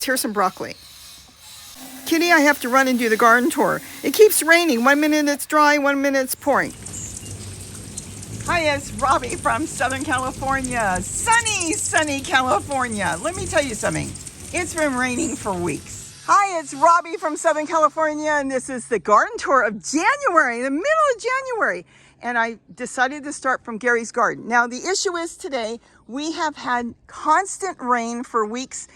tear some broccoli. Kitty, I have to run and do the garden tour. It keeps raining. 1 minute it's dry, 1 minute it's pouring. Hi, it's Robbie from Southern California. Sunny California. Let me tell you something. It's been raining for weeks. Hi, it's Robbie from Southern California, and this is the garden tour of January, the middle of January. And I decided to start from Gary's garden. Now, the issue is today, we have had constant rain for weeks,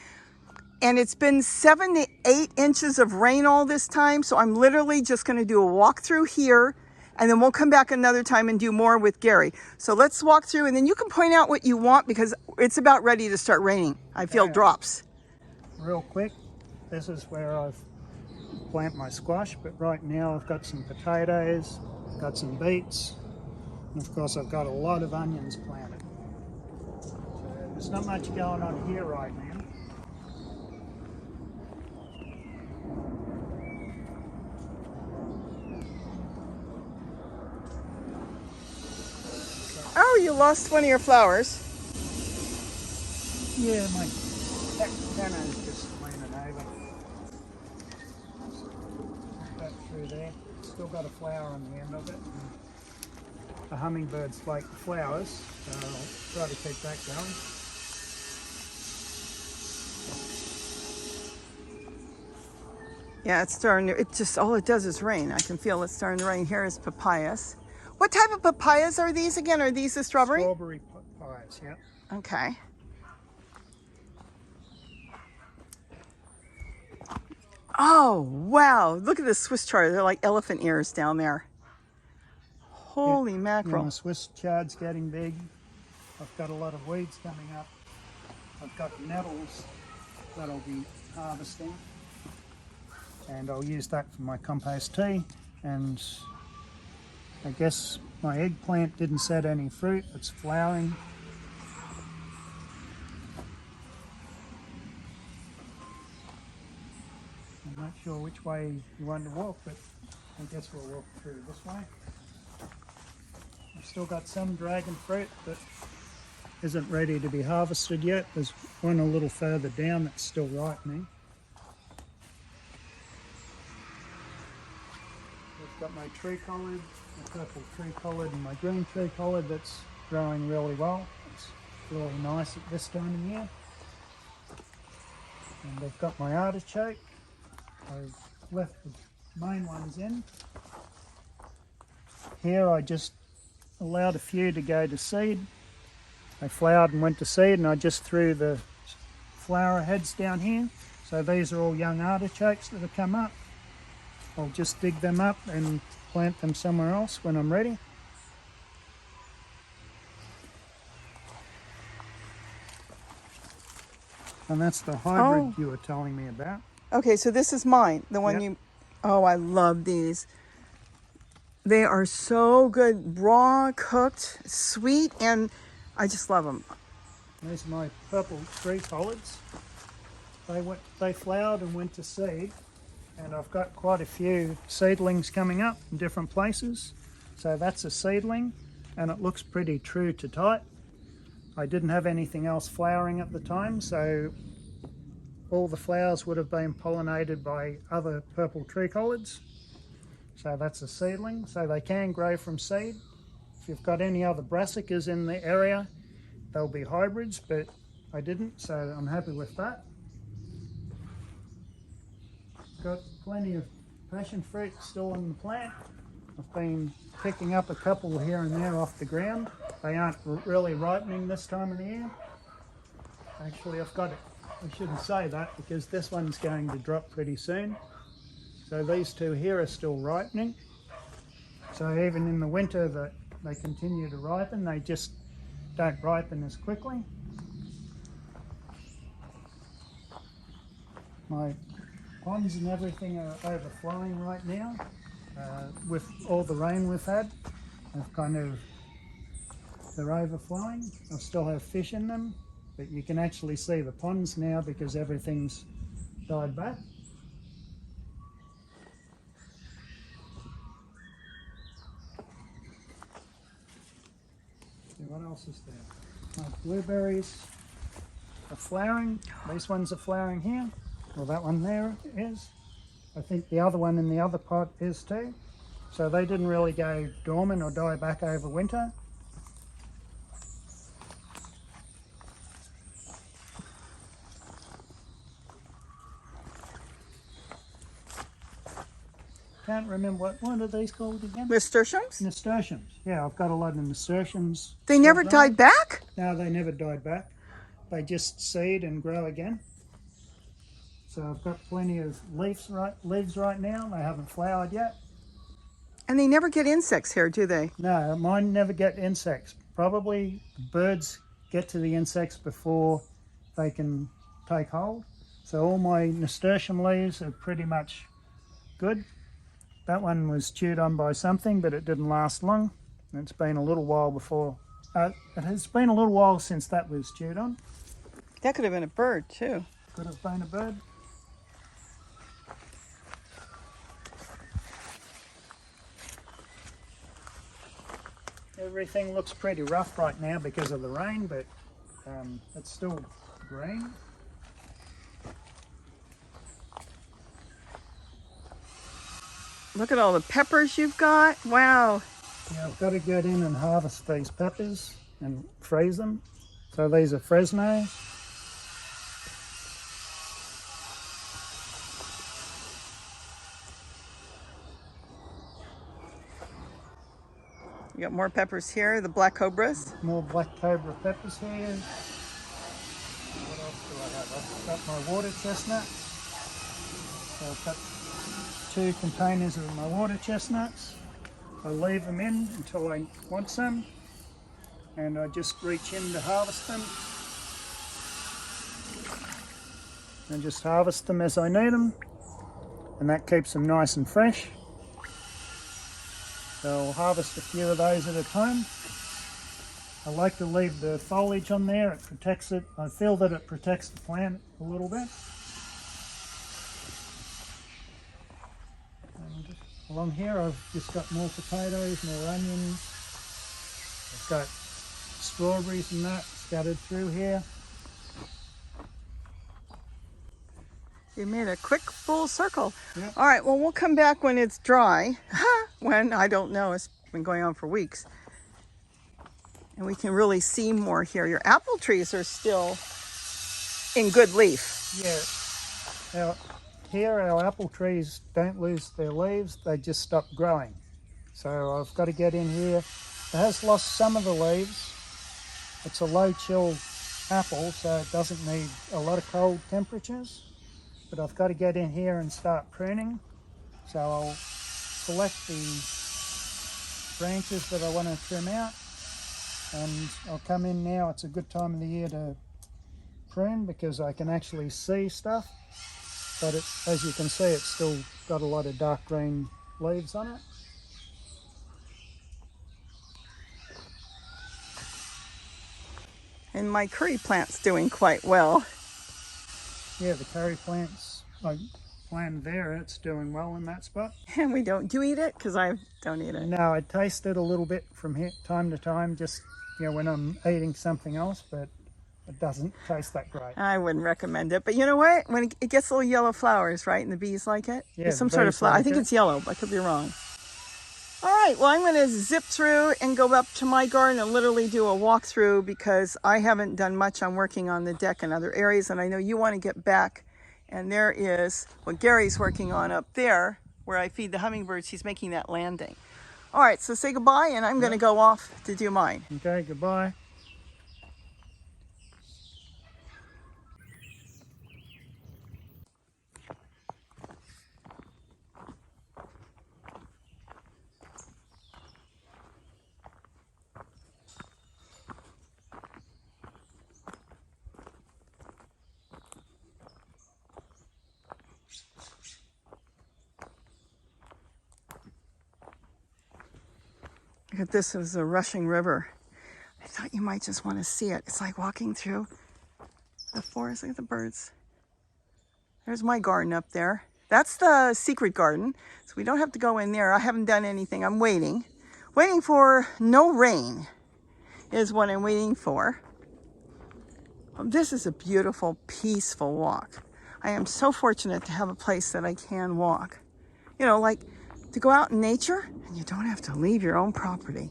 and it's been 7 to 8 inches of rain all this time. So I'm literally just gonna do a walkthrough here, and then we'll come back another time and do more with Gary. So let's walk through, and then you can point out what you want because it's about ready to start raining. I feel drops. Real quick, this is where I've planted my squash, but right now I've got some potatoes, got some beets, and of course I've got a lot of onions planted. So there's not much going on here right now. Oh, you lost one of your flowers. Yeah, my cactus just leaning over. Put that through there. Still got a flower on the end of it. The hummingbirds like the flowers, so I'll try to keep that going. Yeah, it's starting to, it just, all it does is rain. I can feel it starting to rain. Here is papayas. What type of papayas are these again? Are these the strawberry? Strawberry papayas, yeah. Okay. Oh, wow. Look at the Swiss chard. They're like elephant ears down there. Holy mackerel. Yeah, my Swiss chard's getting big. I've got a lot of weeds coming up. I've got nettles that I'll be harvesting. And I'll use that for my compost tea. And I guess my eggplant didn't set any fruit. It's flowering. I'm not sure which way you want to walk, but I guess we'll walk through this way. I've still got some dragon fruit that isn't ready to be harvested yet. There's one a little further down that's still ripening. I've got my tree collard, my purple tree collard and my green tree collard that's growing really well. It's really nice at this time of year. And I've got my artichoke. I've left the main ones in. Here I just allowed a few to go to seed. They flowered and went to seed, and I just threw the flower heads down here. So these are all young artichokes that have come up. I'll just dig them up and plant them somewhere else when I'm ready. And that's the hybrid you were telling me about. Okay, so this is mine, the one you, oh, I love these. They are so good, raw, cooked, sweet, and I just love them. These are my purple tree collards. They flowered and went to seed, and I've got quite a few seedlings coming up in different places. So that's a seedling, and it looks pretty true to type. I didn't have anything else flowering at the time, so all the flowers would have been pollinated by other purple tree collards. So that's a seedling, so they can grow from seed. If you've got any other brassicas in the area, they'll be hybrids, but I didn't, so I'm happy with that. Got plenty of passion fruit still in the plant. I've been picking up a couple here and there off the ground. They aren't really ripening this time of the year. Actually, I shouldn't say that because this one's going to drop pretty soon. So these two here are still ripening. So even in the winter they continue to ripen, they just don't ripen as quickly. My ponds and everything are overflowing right now. With all the rain we've had, they're overflowing. I still have fish in them, but you can actually see the ponds now because everything's died back. See what else is there? My blueberries are flowering. These ones are flowering here. Well, that one there is. I think the other one in the other pot is too. So they didn't really go dormant or die back over winter. Can't remember what are these called again? Nasturtiums? Nasturtiums. Yeah, I've got a lot of nasturtiums. They never died back? No, they never died back. They just seed and grow again. So I've got plenty of leaves right now. They haven't flowered yet. And they never get insects here, do they? No, mine never get insects. Probably birds get to the insects before they can take hold. So all my nasturtium leaves are pretty much good. That one was chewed on by something, but it didn't last long. It's been a little while it has been a little while since that was chewed on. That could have been a bird too. Could have been a bird. Everything looks pretty rough right now because of the rain, but it's still green. Look at all the peppers you've got. Wow. Yeah, I've got to get in and harvest these peppers and freeze them. So these are Fresno. You got more peppers here, the black cobras. More black cobra peppers here. What else do I have? I've got my water chestnut. So I've got 2 containers of my water chestnuts. I leave them in until I want some, and I just reach in to harvest them. And just harvest them as I need them, and that keeps them nice and fresh. So I'll harvest a few of those at a time. I like to leave the foliage on there, it protects it. I feel that it protects the plant a little bit. And along here I've just got more potatoes, more onions. I've got strawberries and that scattered through here. You made a quick full circle. Yep. All right, well, we'll come back when it's dry. When, I don't know, it's been going on for weeks. And we can really see more here. Your apple trees are still in good leaf. Yeah. Here our apple trees don't lose their leaves, they just stop growing. So I've got to get in here. It has lost some of the leaves. It's a low chill apple, so it doesn't need a lot of cold temperatures. But I've got to get in here and start pruning. So I'll select the branches that I want to trim out, and I'll come in now. It's a good time of the year to prune because I can actually see stuff, but as you can see, it's still got a lot of dark green leaves on it. And my curry plant's doing quite well. Yeah, the curry plants, I planted there, it's doing well in that spot. And we don't. Do you eat it? Because I don't eat it. No, I taste it a little bit from time to time, just when I'm eating something else, but it doesn't taste that great. I wouldn't recommend it. But you know what? When it gets little yellow flowers, right? And the bees like it? Yeah, There's some sort of flower. I think it's yellow, but I could be wrong. All right, well, I'm going to zip through and go up to my garden and literally do a walkthrough because I haven't done much on working on the deck and other areas, and I know you want to get back. And there is what Gary's working on up there where I feed the hummingbirds. He's making that landing. All right, so say goodbye, and I'm going to go off to do mine. Okay, goodbye. Look at this, is a rushing river. I thought you might just want to see it. It's like walking through the forest. Look at the birds. There's my garden up there. That's the secret garden, so we don't have to go in there. I haven't done anything. I'm waiting. Waiting for no rain is what I'm waiting for. This is a beautiful, peaceful walk. I am so fortunate to have a place that I can walk. You know, like to go out in nature and you don't have to leave your own property.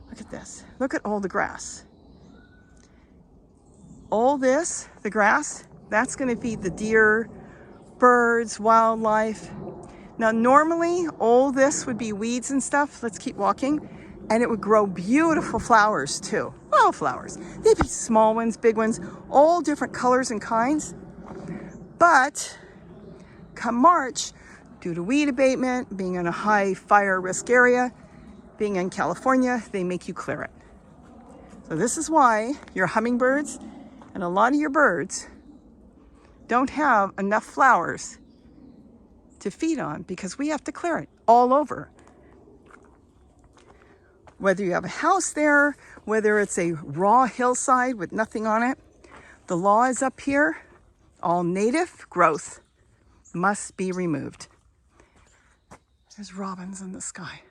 Look at this. Look at all the grass. All this, the grass, that's going to feed the deer, birds, wildlife. Now, normally all this would be weeds and stuff. Let's keep walking. And it would grow beautiful flowers too. Wildflowers. They'd be small ones, big ones, all different colors and kinds. But come March, due to weed abatement, being in a high fire risk area, being in California, they make you clear it. So this is why your hummingbirds and a lot of your birds don't have enough flowers to feed on, because we have to clear it all over. Whether you have a house there, whether it's a raw hillside with nothing on it, the law is up here, all native growth must be removed. There's robins in the sky.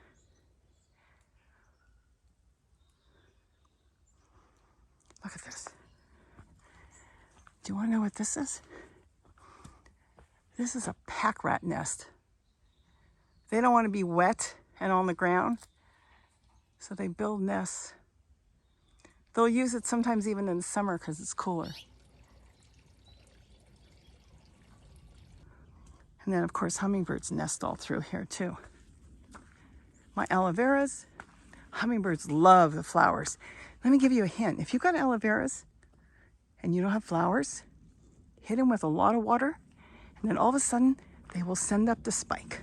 Look at this. Do you want to know what this is? This is a pack rat nest. They don't want to be wet and on the ground, so they build nests. They'll use it sometimes even in the summer because it's cooler. And then, of course, hummingbirds nest all through here too. My aloe veras, hummingbirds love the flowers. Let me give you a hint. If you've got aloe veras and you don't have flowers, hit them with a lot of water, and then all of a sudden, they will send up the spike.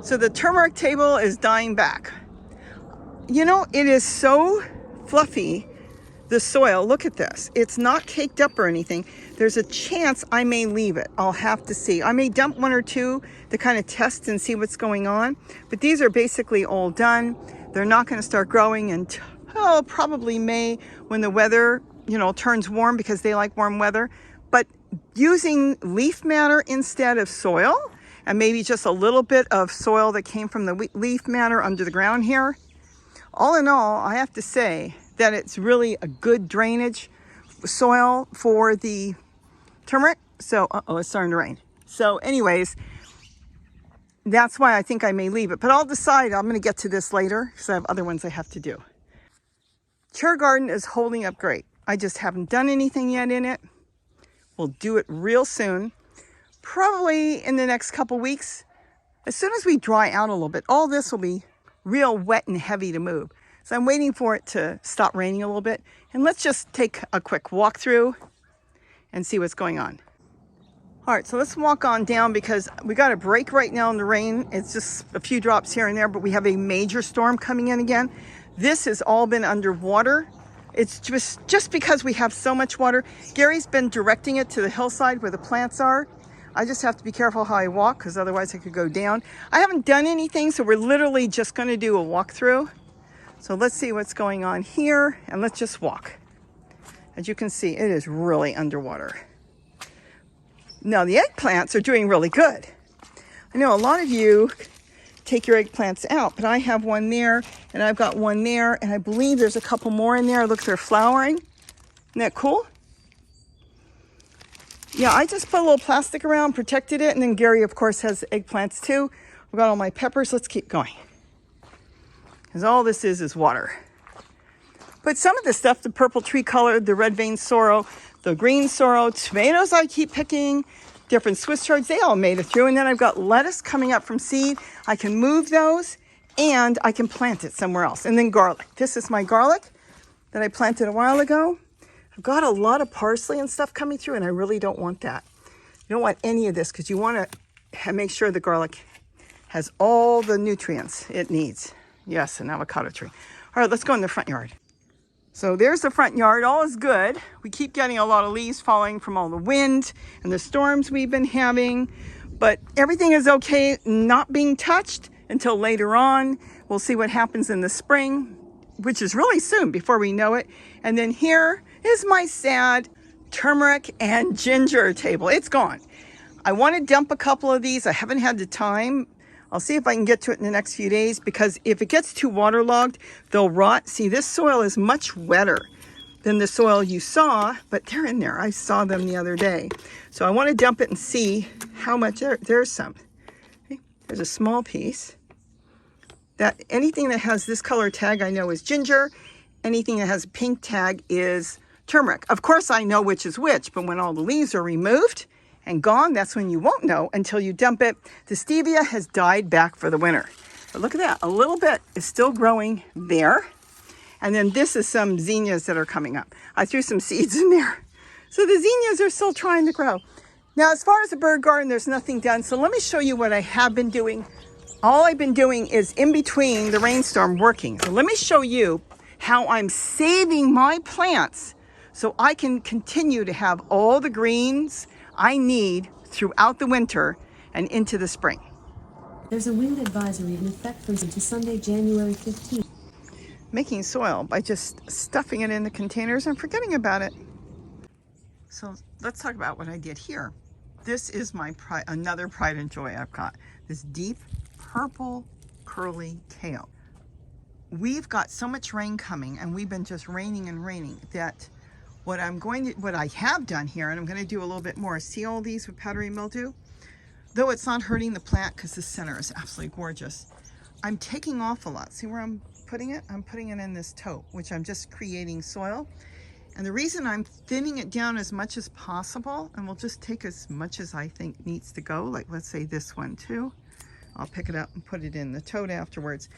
So the turmeric table is dying back. You know, it is so fluffy, the soil. Look at this. It's not caked up or anything. There's a chance I may leave it. I'll have to see. I may dump one or two to kind of test and see what's going on. But these are basically all done. They're not going to start growing until probably May, when the weather, you know, turns warm, because they like warm weather. But using leaf matter instead of soil, and maybe just a little bit of soil that came from the leaf matter under the ground here. All in all, I have to say that it's really a good drainage soil for the turmeric. So, it's starting to rain. So anyways, that's why I think I may leave it. But I'll decide. I'm going to get to this later because I have other ones I have to do. Kale Garden is holding up great. I just haven't done anything yet in it. We'll do it real soon. Probably in the next couple weeks, as soon as we dry out a little bit. All this will be real wet and heavy to move. So I'm waiting for it to stop raining a little bit. And let's just take a quick walk through and see what's going on. All right, so let's walk on down, because we got a break right now in the rain. It's just a few drops here and there, but we have a major storm coming in again. This has all been underwater. It's just because we have so much water. Gary's been directing it to the hillside where the plants are. I just have to be careful how I walk, because otherwise I could go down. I haven't done anything, so we're literally just going to do a walkthrough. So let's see what's going on here, and let's just walk. As you can see, it is really underwater. Now, the eggplants are doing really good. I know a lot of you take your eggplants out, but I have one there, and I've got one there, and I believe there's a couple more in there. Look, they're flowering. Isn't that cool? Yeah, I just put a little plastic around, protected it, and then Gary, of course, has eggplants too. I've got all my peppers. Let's keep going, because all this is water. But some of the stuff, the purple tree color, the red vein sorrel, the green sorrel, tomatoes I keep picking, different Swiss chards, they all made it through. And then I've got lettuce coming up from seed. I can move those and I can plant it somewhere else. And then garlic. This is my garlic that I planted a while ago. I've got a lot of parsley and stuff coming through, and I really don't want that. You don't want any of this because you want to make sure the garlic has all the nutrients it needs. Yes, an avocado tree. All right, let's go in the front yard. So there's the front yard. All is good. We keep getting a lot of leaves falling from all the wind and the storms we've been having, but everything is okay, not being touched until later on. We'll see what happens in the spring, which is really soon before we know it. And then here is my sad turmeric and ginger table. It's gone. I want to dump a couple of these. I haven't had the time. I'll see if I can get to it in the next few days, because if it gets too waterlogged, they'll rot. See, this soil is much wetter than the soil you saw, but they're in there. I saw them the other day. So I want to dump it and see how much there's some. Okay. There's a small piece. That anything that has this color tag I know is ginger. Anything that has a pink tag is turmeric. Of course I know which is which, but when all the leaves are removed and gone, that's when you won't know until you dump it. The stevia has died back for the winter. But look at that, a little bit is still growing there. And then this is some zinnias that are coming up. I threw some seeds in there. So the zinnias are still trying to grow. Now, as far as the bird garden, there's nothing done. So let me show you what I have been doing. All I've been doing is in between the rainstorm working. So let me show you how I'm saving my plants so I can continue to have all the greens I need throughout the winter and into the spring. There's a wind advisory in effect from to Sunday, January 15th. Making soil by just stuffing it in the containers and forgetting about it. So let's talk about what I did here. This is my another pride and joy I've got. This deep purple curly kale. We've got so much rain coming, and we've been just raining and raining, that what I have done here, and I'm going to do a little bit more. See all these with powdery mildew? Though it's not hurting the plant because the center is absolutely gorgeous. I'm taking off a lot. See where I'm putting it? I'm putting it in this tote, which I'm just creating soil. And the reason I'm thinning it down as much as possible, and we'll just take as much as I think needs to go, like let's say this one too. I'll pick it up and put it in the tote afterwards.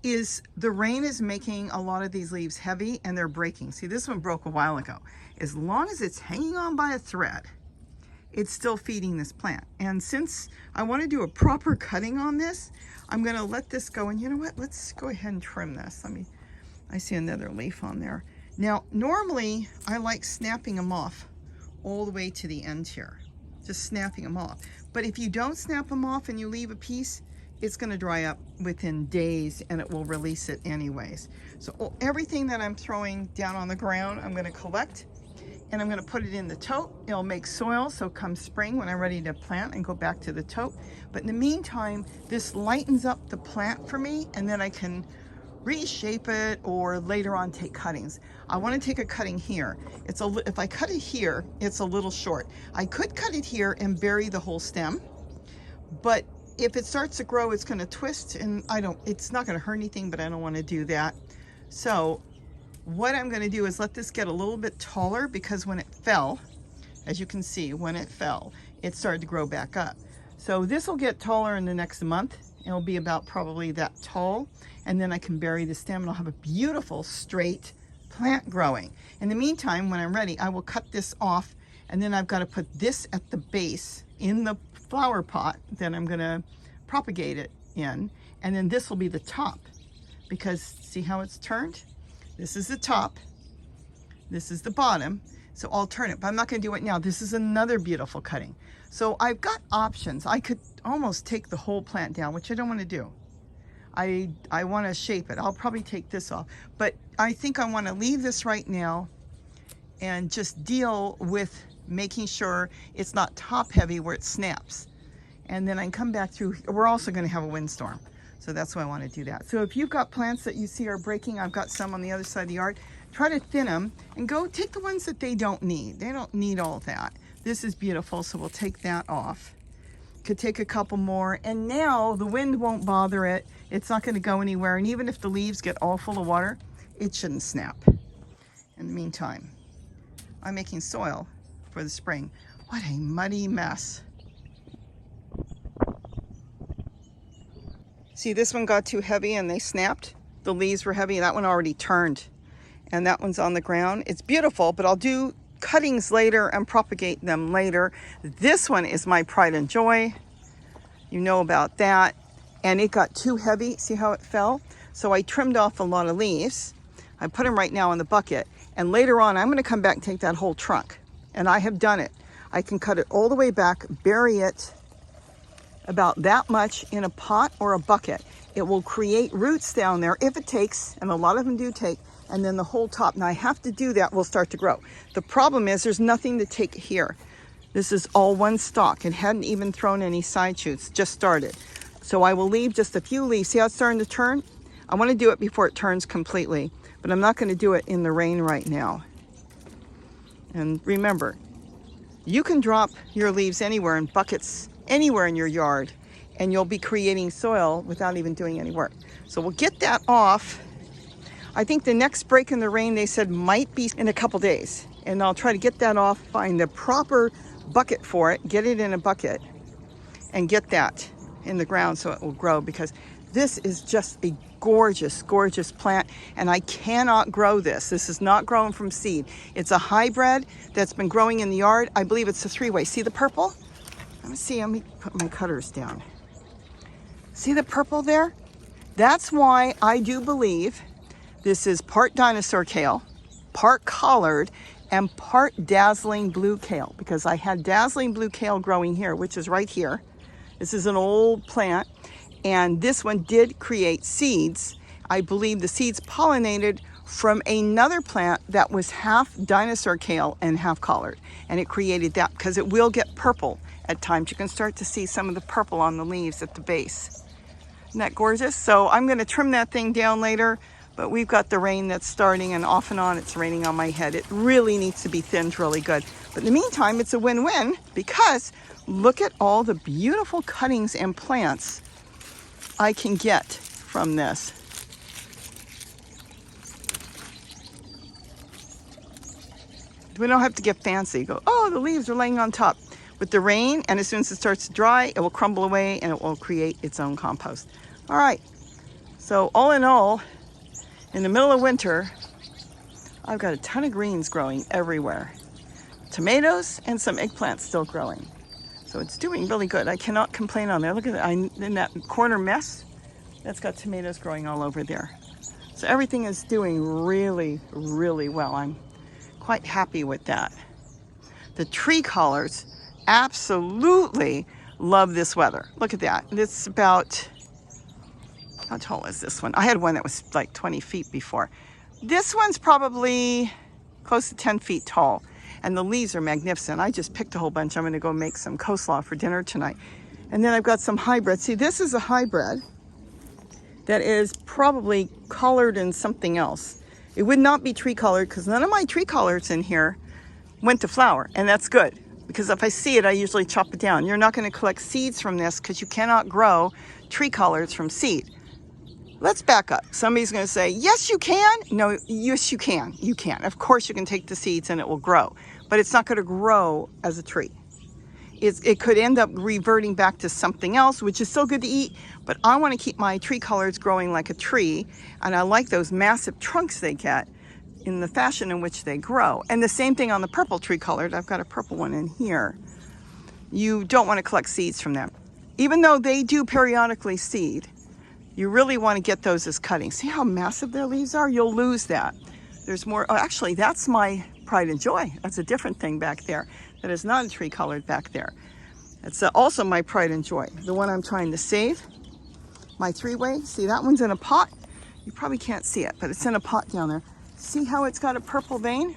Is the rain is making a lot of these leaves heavy and they're breaking. See, this one broke a while ago. As long as it's hanging on by a thread, it's still feeding this plant. And since I want to do a proper cutting on this, I'm going to let this go. And you know what? Let's go ahead and trim this. I see another leaf on there. Now, normally I like snapping them off all the way to the end here, just snapping them off. But if you don't snap them off and you leave a piece, it's going to dry up within days and it will release it anyways. So everything that I'm throwing down on the ground, I'm going to collect and I'm going to put it in the tote. It'll make soil, so come spring when I'm ready to plant and go back to the tote. But in the meantime, this lightens up the plant for me, and then I can reshape it or later on take cuttings. I want to take a cutting here. If I cut it here, it's a little short. I could cut it here and bury the whole stem, but if it starts to grow, it's going to twist, and it's not going to hurt anything, but I don't want to do that. So what I'm going to do is let this get a little bit taller, because when it fell, as you can see, when it fell, it started to grow back up. So this will get taller in the next month. It'll be about probably that tall, and then I can bury the stem and I'll have a beautiful straight plant growing. In the meantime, when I'm ready, I will cut this off, and then I've got to put this at the base in the flower pot that I'm going to propagate it in, and then this will be the top, because see how it's turned? This is the top, this is the bottom, so I'll turn it, but I'm not going to do it now. This is another beautiful cutting. So I've got options. I could almost take the whole plant down, which I don't want to do. I want to shape it. I'll probably take this off, but I think I want to leave this right now and just deal with making sure it's not top heavy where it snaps. And then I can come back through. We're also going to have a windstorm, so that's why I want to do that. So if you've got plants that you see are breaking, I've got some on the other side of the yard, try to thin them and go take the ones that they don't need. They don't need all that. This is beautiful, so we'll take that off. Could take a couple more, and now the wind won't bother it. It's not going to go anywhere, and even if the leaves get all full of water, it shouldn't snap. In the meantime, I'm making soil for the spring. What a muddy mess. See, this one got too heavy and they snapped. The leaves were heavy. That one already turned. And that one's on the ground. It's beautiful, but I'll do cuttings later and propagate them later. This one is my pride and joy. You know about that. And it got too heavy. See how it fell? So I trimmed off a lot of leaves. I put them right now in the bucket. And later on, I'm going to come back and take that whole trunk. And I have done it. I can cut it all the way back, bury it about that much in a pot or a bucket. It will create roots down there if it takes, and a lot of them do take, and then the whole top. Now I have to do that, will start to grow. The problem is there's nothing to take here. This is all one stalk. It hadn't even thrown any side shoots, just started. So I will leave just a few leaves. See how it's starting to turn? I want to do it before it turns completely, but I'm not going to do it in the rain right now. And remember, you can drop your leaves anywhere in buckets, anywhere in your yard, and you'll be creating soil without even doing any work. So we'll get that off. I think the next break in the rain, they said, might be in a couple days. And I'll try to get that off, find the proper bucket for it, get it in a bucket, and get that in the ground so it will grow, because this is just a gorgeous, gorgeous plant, and I cannot grow this. This is not grown from seed. It's a hybrid that's been growing in the yard. I believe it's a three-way. See the purple? Let me put my cutters down. See the purple there? That's why I do believe this is part dinosaur kale, part collard, and part dazzling blue kale, because I had dazzling blue kale growing here, which is right here. This is an old plant, and this one did create seeds. I believe the seeds pollinated from another plant that was half dinosaur kale and half collard, and it created that, because it will get purple at times. You can start to see some of the purple on the leaves at the base. Isn't that gorgeous? So I'm going to trim that thing down later, but we've got the rain that's starting, and off and on it's raining on my head. It really needs to be thinned really good. But in the meantime, it's a win-win, because look at all the beautiful cuttings and plants I can get from this. We don't have to get fancy. Go, oh, the leaves are laying on top. With the rain, and as soon as it starts to dry, it will crumble away and it will create its own compost. All right, so all in all, in the middle of winter, I've got a ton of greens growing everywhere. Tomatoes and some eggplants still growing. So it's doing really good. I cannot complain on there. Look at that, in that corner mess, that's got tomatoes growing all over there. So everything is doing really, really well. I'm quite happy with that. The tree collards absolutely love this weather. Look at that. It's about, how tall is this one? I had one that was like 20 feet before. This one's probably close to 10 feet tall, and the leaves are magnificent. I just picked a whole bunch. I'm going to go make some coleslaw for dinner tonight. And then I've got some hybrids. See, this is a hybrid that is probably colored in something else. It would not be tree colored, because none of my tree collards in here went to flower, and that's good, because if I see it, I usually chop it down. You're not going to collect seeds from this, because you cannot grow tree collards from seed. Let's back up. Somebody's going to say, yes, you can. No, yes, you can. You can. Of course, you can take the seeds and it will grow, but it's not going to grow as a tree. It could end up reverting back to something else, which is still good to eat, but I want to keep my tree collards growing like a tree, and I like those massive trunks they get in the fashion in which they grow. And the same thing on the purple tree collard. I've got a purple one in here. You don't want to collect seeds from them. Even though they do periodically seed, you really want to get those as cuttings. See how massive their leaves are? You'll lose that. There's more. Oh, actually, that's my pride and joy. That's a different thing back there. That is not a tree colored back there. It's also my pride and joy. The one I'm trying to save, my three-way. See, that one's in a pot. You probably can't see it, but it's in a pot down there. See how it's got a purple vein?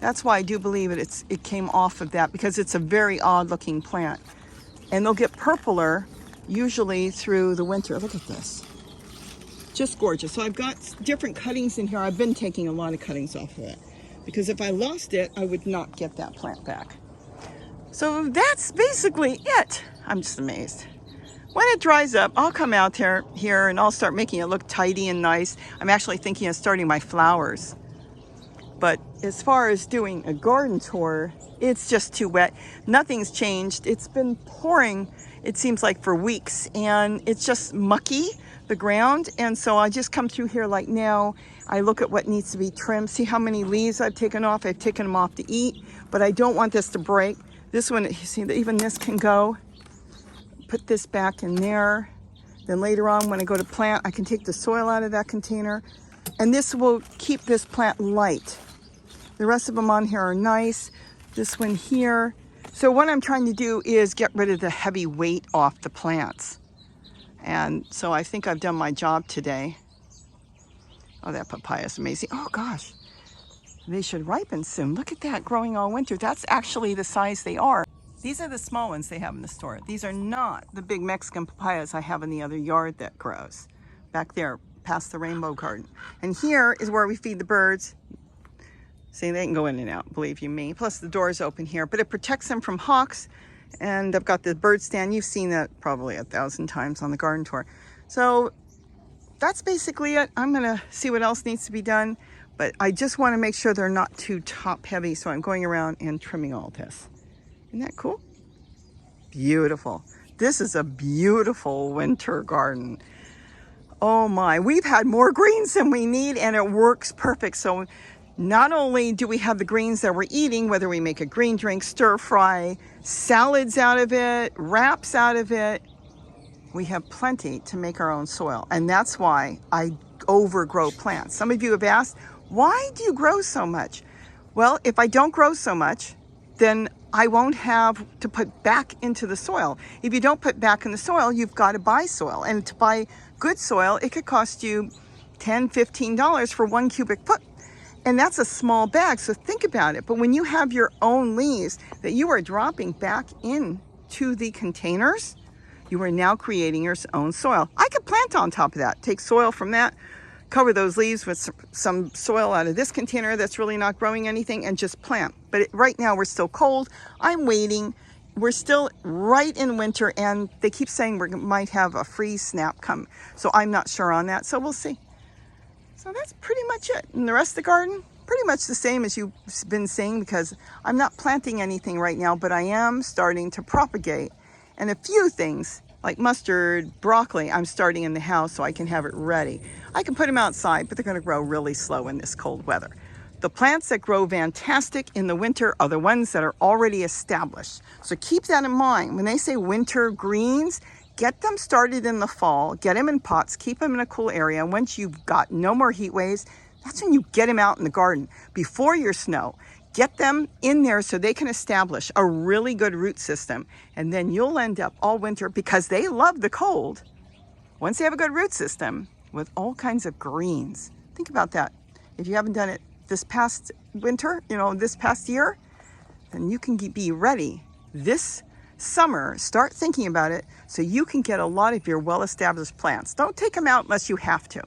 That's why I do believe it came off of that, because it's a very odd looking plant. And they'll get purpler usually through the winter. Look at this. Just gorgeous. So I've got different cuttings in here. I've been taking a lot of cuttings off of it, because if I lost it, I would not get that plant back. So that's basically it. I'm just amazed. When it dries up, I'll come out here and I'll start making it look tidy and nice. I'm actually thinking of starting my flowers. But as far as doing a garden tour, it's just too wet. Nothing's changed. It's been pouring, it seems like, for weeks, and it's just mucky, the ground. And so I just come through here like now. I look at what needs to be trimmed. See how many leaves I've taken off. I've taken them off to eat, but I don't want this to break. This one, you see, even this can go. Put this back in there. Then later on, when I go to plant, I can take the soil out of that container, and this will keep this plant light. The rest of them on here are nice. This one here. So what I'm trying to do is get rid of the heavy weight off the plants. And so I think I've done my job today. Oh, that papaya is amazing. Oh gosh, they should ripen soon. Look at that, growing all winter. That's actually the size they are. These are the small ones they have in the store. These are not the big Mexican papayas I have in the other yard that grows back there past the rainbow garden. And here is where we feed the birds. See, they can go in and out, believe you me. Plus the door's open here, but it protects them from hawks. And I've got the bird stand. You've seen that probably 1,000 times on the garden tour. So that's basically it. I'm gonna see what else needs to be done, but I just wanna make sure they're not too top heavy. So I'm going around and trimming all this. Isn't that cool? Beautiful. This is a beautiful winter garden. Oh my, we've had more greens than we need, and it works perfect. So not only do we have the greens that we're eating, whether we make a green drink, stir fry, salads out of it, wraps out of it, we have plenty to make our own soil. And that's why I overgrow plants. Some of you have asked, why do you grow so much? Well, if I don't grow so much, then I won't have to put back into the soil. If you don't put back in the soil, you've got to buy soil. And to buy good soil, it could cost you $10, $15 for 1 cubic foot. And that's a small bag, so think about it. But when you have your own leaves that you are dropping back into the containers, you are now creating your own soil. I could plant on top of that, take soil from that, cover those leaves with some soil out of this container that's really not growing anything, and just plant. But right now we're still cold. I'm waiting. We're still right in winter, and they keep saying we might have a freeze snap come. So I'm not sure on that, so we'll see. So that's pretty much it. And the rest of the garden, pretty much the same as you've been seeing, because I'm not planting anything right now, but I am starting to propagate. And a few things like mustard, broccoli, I'm starting in the house so I can have it ready. I can put them outside, but they're going to grow really slow in this cold weather. The plants that grow fantastic in the winter are the ones that are already established. So keep that in mind. When they say winter greens, get them started in the fall, get them in pots, keep them in a cool area. And once you've got no more heat waves, that's when you get them out in the garden before your snow. Get them in there so they can establish a really good root system. And then you'll end up all winter, because they love the cold, once they have a good root system, with all kinds of greens. Think about that. If you haven't done it this past winter, this past year, then you can be ready this summer. Start thinking about it so you can get a lot of your well-established plants. Don't take them out unless you have to.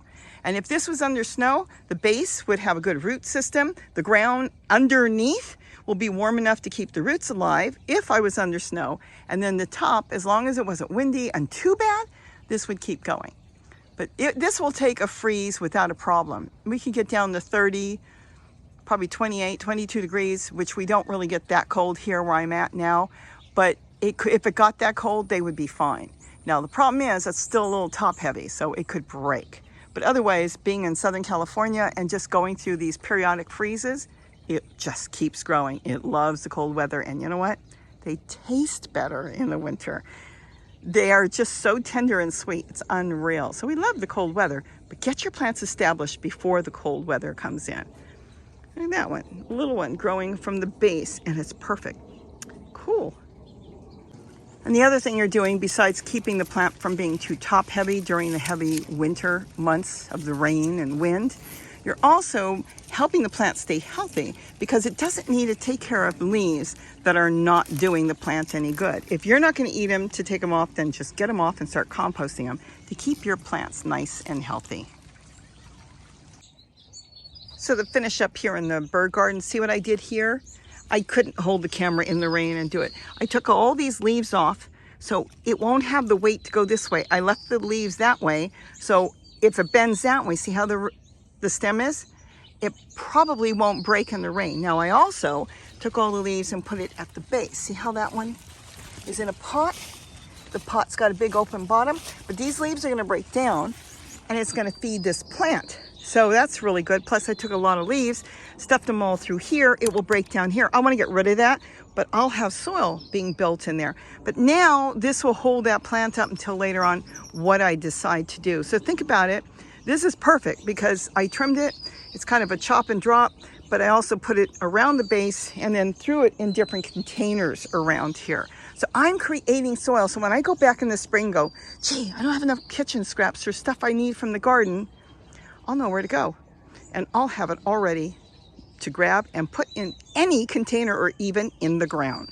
And if this was under snow, the base would have a good root system. The ground underneath will be warm enough to keep the roots alive if I was under snow. And then the top, as long as it wasn't windy and too bad, this would keep going. But this will take a freeze without a problem. We can get down to 30, probably 28, 22 degrees, which we don't really get that cold here where I'm at now. But if it got that cold, they would be fine. Now, the problem is it's still a little top heavy, so it could break. But otherwise, being in Southern California and just going through these periodic freezes, it just keeps growing. It loves the cold weather. And you know what? They taste better in the winter. They are just so tender and sweet. It's unreal. So we love the cold weather, but get your plants established before the cold weather comes in. And that one, a little one growing from the base, and it's perfect. Cool. And the other thing you're doing, besides keeping the plant from being too top heavy during the heavy winter months of the rain and wind, you're also helping the plant stay healthy, because it doesn't need to take care of leaves that are not doing the plant any good. If you're not going to eat them to take them off, then just get them off and start composting them to keep your plants nice and healthy. So to finish up here in the bird garden, see what I did here? I couldn't hold the camera in the rain and do it. I took all these leaves off so it won't have the weight to go this way. I left the leaves that way, so if it bends that way, see how the stem is? it probably won't break in the rain. Now I also took all the leaves and put it at the base. See how that one is in a pot? The pot's got a big open bottom, but these leaves are gonna break down and it's gonna feed this plant. So that's really good. Plus I took a lot of leaves, stuffed them all through here. It will break down here. I wanna get rid of that, but I'll have soil being built in there. But now this will hold that plant up until later on what I decide to do. So think about it. This is perfect because I trimmed it. It's kind of a chop and drop, but I also put it around the base and then threw it in different containers around here. So I'm creating soil. So when I go back in the spring and go, gee, I don't have enough kitchen scraps or stuff I need from the garden, I'll know where to go. And I'll have it all ready to grab and put in any container or even in the ground.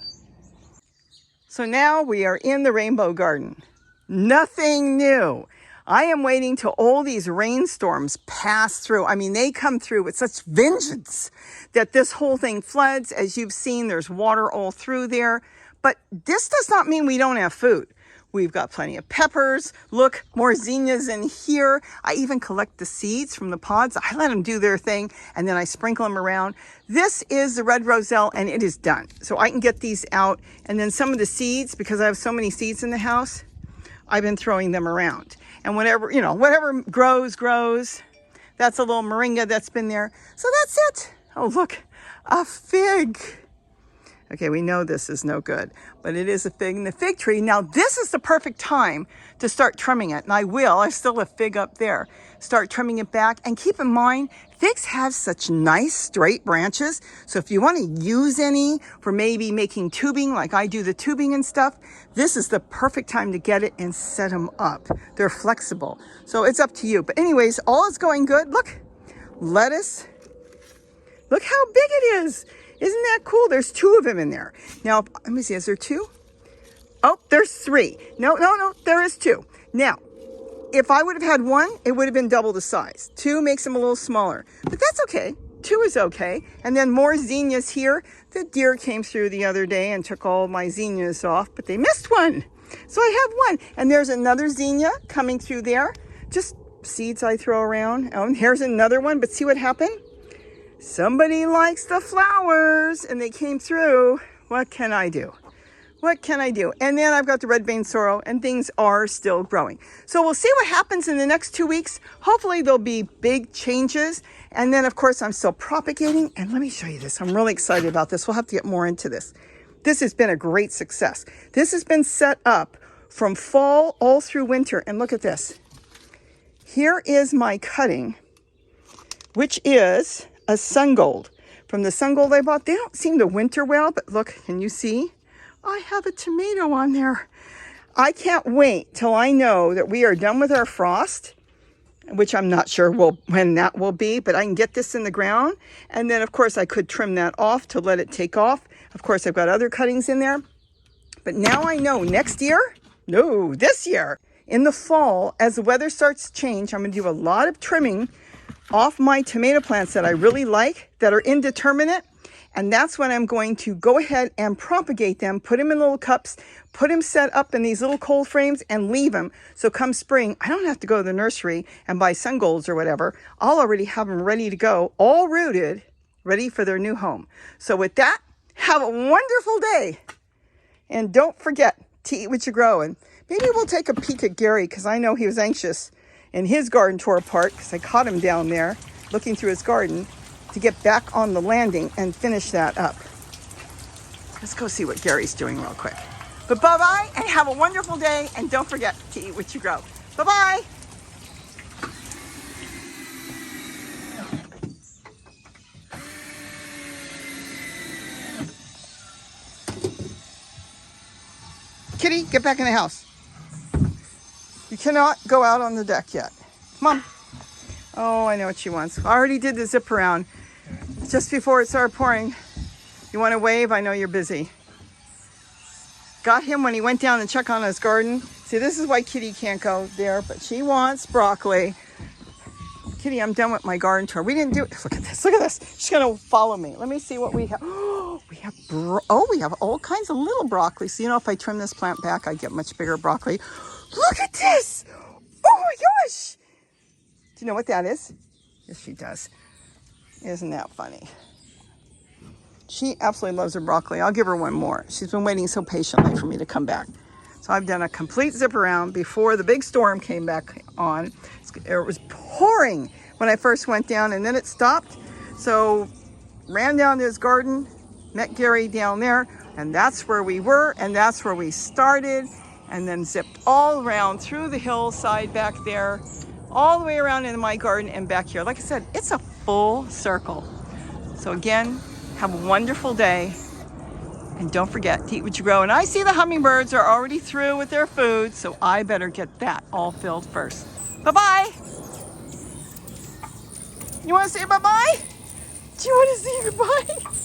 So now we are in the rainbow garden. Nothing new. I am waiting till all these rainstorms pass through. I mean, they come through with such vengeance that this whole thing floods. As you've seen, there's water all through there. But this does not mean we don't have food. We've got plenty of peppers. Look, more zinnias in here. I even collect the seeds from the pods. I let them do their thing, and then I sprinkle them around. This is the red roselle, and it is done. So I can get these out. And then some of the seeds, because I have so many seeds in the house, I've been throwing them around. And whatever, you know, whatever grows, grows. That's a little moringa that's been there. So that's it. Oh, look, a fig. Okay, we know this is no good, but it is a fig in the fig tree. Now, this is the perfect time to start trimming it. And I will. I still have fig up there. Start trimming it back. And keep in mind, figs have such nice straight branches. So if you want to use any for maybe making tubing, like I do the tubing and stuff, this is the perfect time to get it and set them up. They're flexible. So it's up to you. But anyways, all is going good. Look, lettuce. Look how big it is. Isn't that cool? There's 2 of them in there. Now, let me see, is there 2? Oh, there's 3. No, there is 2. Now, if I would have had 1, it would have been double the size. 2 makes them a little smaller, but that's okay. 2 is okay. And then more zinnias here. The deer came through the other day and took all my zinnias off, but they missed 1. So I have 1. And there's another zinnia coming through there. Just seeds I throw around. Oh, and here's another one, but see what happened? Somebody likes the flowers and they came through. What can I do? What can I do? And then I've got the red vein sorrel and things are still growing. So we'll see what happens in the next 2 weeks. Hopefully there'll be big changes. And then of course I'm still propagating. And let me show you this. I'm really excited about this. We'll have to get more into this. This has been a great success. This has been set up from fall all through winter. And look at this. Here is my cutting, which is a sun gold. From the sun gold I bought, they don't seem to winter well, but look, can you see? I have a tomato on there. I can't wait till I know that we are done with our frost, which I'm not sure when that will be, but I can get this in the ground. And then of course I could trim that off to let it take off. Of course I've got other cuttings in there, but now I know next year, no, this year, in the fall, as the weather starts to change, I'm gonna do a lot of trimming off my tomato plants that I really like, that are indeterminate. And that's when I'm going to go ahead and propagate them, put them in little cups, put them set up in these little cold frames and leave them. So come spring, I don't have to go to the nursery and buy sun golds or whatever. I'll already have them ready to go, all rooted, ready for their new home. So with that, have a wonderful day. And don't forget to eat what you grow. And maybe we'll take a peek at Gary, because I know he was anxious and his garden tore apart because I caught him down there looking through his garden to get back on the landing and finish that up. Let's go see what Gary's doing real quick. But bye-bye and have a wonderful day, and don't forget to eat what you grow. Bye-bye. Kitty, get back in the house. You cannot go out on the deck yet. Mom. Oh, I know what she wants. I already did the zip around just before it started pouring. You want to wave? I know you're busy. Got him when he went down to check on his garden. See, this is why Kitty can't go there, but she wants broccoli. Kitty, I'm done with my garden tour. We didn't do it. Look at this. Look at this. She's going to follow me. Let me see what we have. Oh, we have all kinds of little broccoli. So, you know, if I trim this plant back, I get much bigger broccoli. Look at this. Oh my gosh. Do you know what that is? Yes, she does. Isn't that funny? She absolutely loves her broccoli. I'll give her one more. She's been waiting so patiently for me to come back. So I've done a complete zip around before the big storm came back on. It was pouring when I first went down, and then it stopped. So ran down to his garden, met Gary down there, and that's where we were, and that's where we started, and then zipped all around through the hillside back there, all the way around into my garden and back here. Like I said, it's a full circle. So again, have a wonderful day. And don't forget to eat what you grow. And I see the hummingbirds are already through with their food, so I better get that all filled first. Bye-bye. You want to say bye-bye? Do you want to say goodbye?